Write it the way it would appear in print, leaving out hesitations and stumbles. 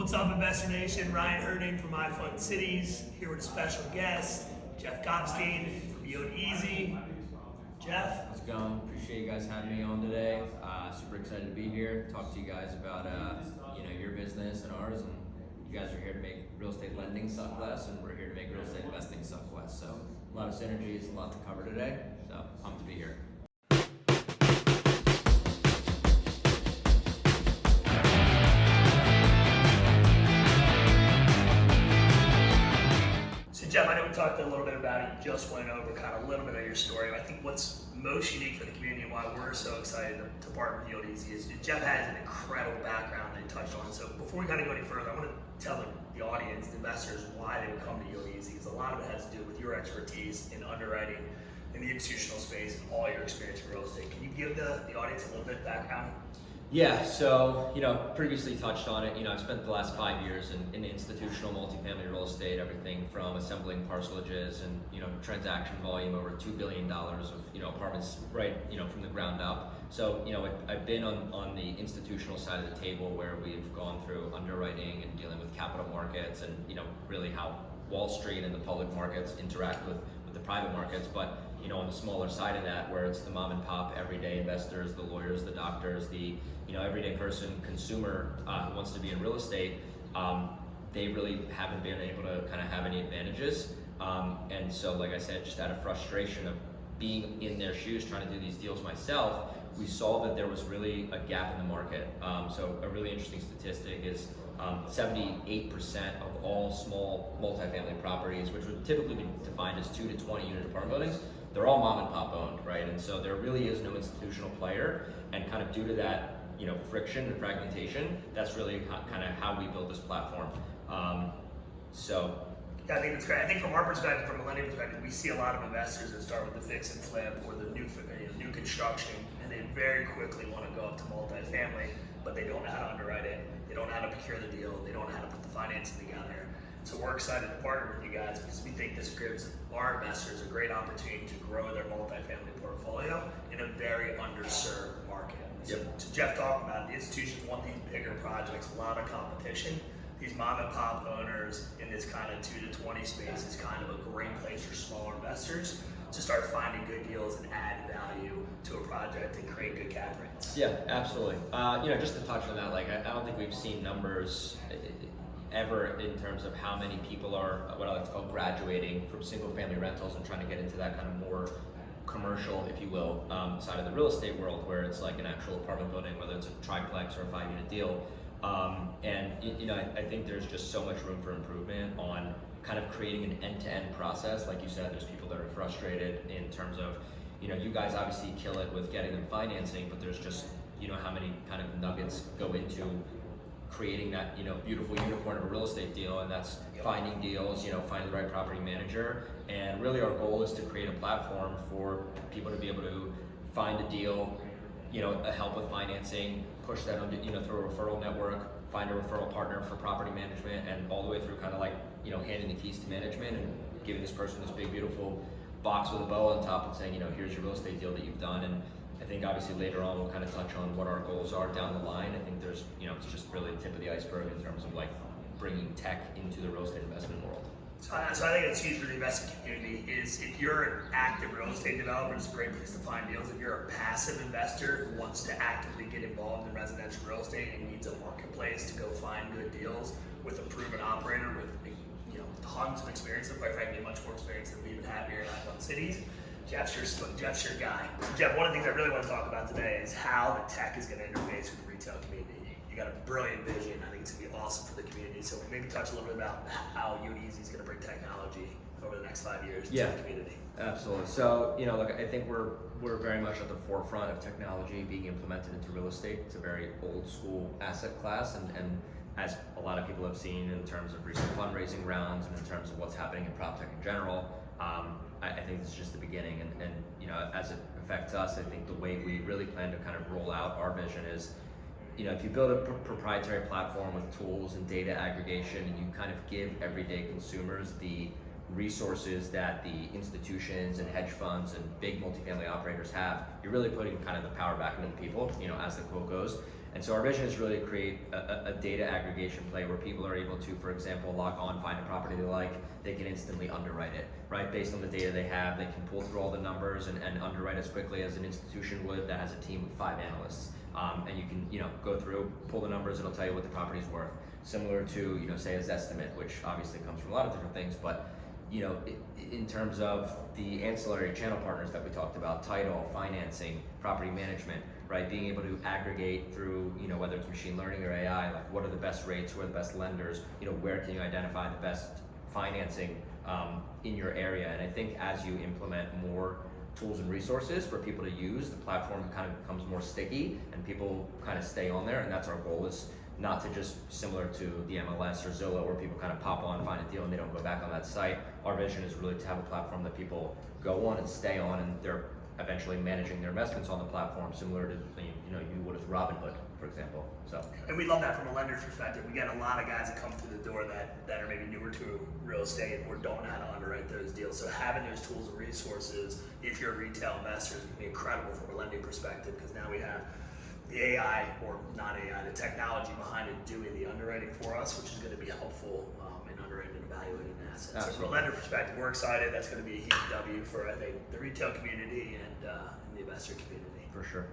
What's up, Investor Nation? Ryan Herting from iFund Cities, here with a special guest, Jeff Gopshtein from Yieldeasy. Jeff? How's it going? Appreciate you guys having me on today. Super excited to be here, talk to you guys about your business and ours. And you guys are here to make real estate lending suck less, and we're here to make real estate investing suck less. So a lot of synergies, a lot to cover today. So pumped to be here. Jeff, I know we talked a little bit about it, you just went over kind of a little bit of your story. I think what's most unique for the community and why we're so excited to partner with Yieldeasy is Jeff has an incredible background that he touched on. So before we kind of go any further, I want to tell the audience, the investors, why they would come to Yieldeasy, because a lot of it has to do with your expertise in underwriting in the institutional space and all your experience in real estate. Can you give the audience a little bit of background? Yeah, so, previously touched on it. I've spent the last 5 years in institutional multifamily real estate, everything from assembling parcelages and, transaction volume over $2 billion of, apartments right, from the ground up. So, I've been on the institutional side of the table where we've gone through underwriting and dealing with capital markets and, really how Wall Street and the public markets interact with the private markets. But, on the smaller side of that, where it's the mom and pop, everyday investors, the lawyers, the doctors, the everyday person, consumer who wants to be in real estate, they really haven't been able to kind of have any advantages. And so, like I said, just out of frustration of being in their shoes, trying to do these deals myself, we saw that there was really a gap in the market. So a really interesting statistic is 78% of all small multifamily properties, which would typically be defined as 2 to 20 unit apartment buildings, they're all mom and pop owned, right? And so there really is no institutional player, and kind of due to that, friction and fragmentation, that's really how we built this platform. Yeah, I think that's great. I think from our perspective, from a lending perspective, we see a lot of investors that start with the fix and flip or the new construction, and they very quickly want to go up to multifamily, but they don't know how to underwrite it, they don't know how to procure the deal, they don't know how to put the financing together. So we're excited to partner with you guys because we think this gives our investors a great opportunity to grow their multifamily portfolio in a very underserved market. So Jeff talked about it, the institutions want these bigger projects, a lot of competition. These mom and pop owners in this kind of 2 to 20 space is kind of a great place for smaller investors to start finding good deals and add value to a project and create good cap rates. Yeah, absolutely. Just to touch on that, I don't think we've seen numbers ever in terms of how many people are what I like to call graduating from single family rentals and trying to get into that kind of more commercial, if you will, side of the real estate world, where it's like an actual apartment building, whether it's a triplex or a 5-unit deal. I think there's just so much room for improvement on kind of creating an end-to-end process. Like you said, there's people that are frustrated in terms of, you guys obviously kill it with getting them financing, but there's just, how many kind of nuggets go into creating that, beautiful unicorn of a real estate deal, and that's finding deals, finding the right property manager. And really our goal is to create a platform for people to be able to find a deal, help with financing, push that on, through a referral network, find a referral partner for property management, and all the way through kind of like, handing the keys to management and giving this person this big, beautiful box with a bow on top and saying, here's your real estate deal that you've done. And I think obviously later on we'll kind of touch on what our goals are down the line. I think there's, it's just really the tip of the iceberg in terms of like bringing tech into the real estate investment world. So I think it's huge for the investing community is if you're an active real estate developer, it's a great place to find deals. If you're a passive investor who wants to actively get involved in residential real estate and needs a marketplace to go find good deals with a proven operator with tons of experience, and quite frankly much more experience than we even have here in iFund Cities, Jeff's your guy. So Jeff, one of the things I really want to talk about today is how the tech is going to interface with the retail community. You got a brilliant vision. I think it's going to be awesome for the community. So maybe touch a little bit about how Yieldeasy is going to bring technology over the next 5 years to the community. Absolutely. So, look, I think we're very much at the forefront of technology being implemented into real estate. It's a very old school asset class, and as a lot of people have seen in terms of recent fundraising rounds and in terms of what's happening in prop tech in general, I think this is just the beginning. And as it affects us, I think the way we really plan to kind of roll out our vision is, if you build a proprietary platform with tools and data aggregation, and you kind of give everyday consumers the resources that the institutions and hedge funds and big multifamily operators have, you're really putting kind of the power back into the people, as the quote goes. And so our vision is really to create a data aggregation play where people are able to, for example, log on, find a property they like, they can instantly underwrite it, right? Based on the data they have, they can pull through all the numbers and underwrite as quickly as an institution would that has a team of 5 analysts. And you can, go through, pull the numbers, it'll tell you what the property's worth. Similar to, say a Zestimate, which obviously comes from a lot of different things, but in terms of the ancillary channel partners that we talked about, title, financing, property management, right? Being able to aggregate through, whether it's machine learning or AI, like what are the best rates, who are the best lenders, where can you identify the best financing in your area? And I think as you implement more tools and resources for people to use, the platform kind of becomes more sticky and people kind of stay on there, and that's our goal, is not to just similar to the MLS or Zillow where people kind of pop on, find a deal, and they don't go back on that site. Our vision is really to have a platform that people go on and stay on, and they're eventually managing their investments on the platform, similar to you would with Robinhood, for example. So, and we love that from a lender's perspective. We get a lot of guys that come through the door that are maybe newer to real estate or don't know how to underwrite those deals. So having those tools and resources, if you're a retail investor, is going to be incredible from a lending perspective, because now we have the AI, or not AI, the technology behind it doing the underwriting for us, which is going to be helpful in underwriting and evaluating assets. Absolutely. So from a lender perspective, we're excited. That's going to be a huge W for, I think, the retail community and the investor community. for sure.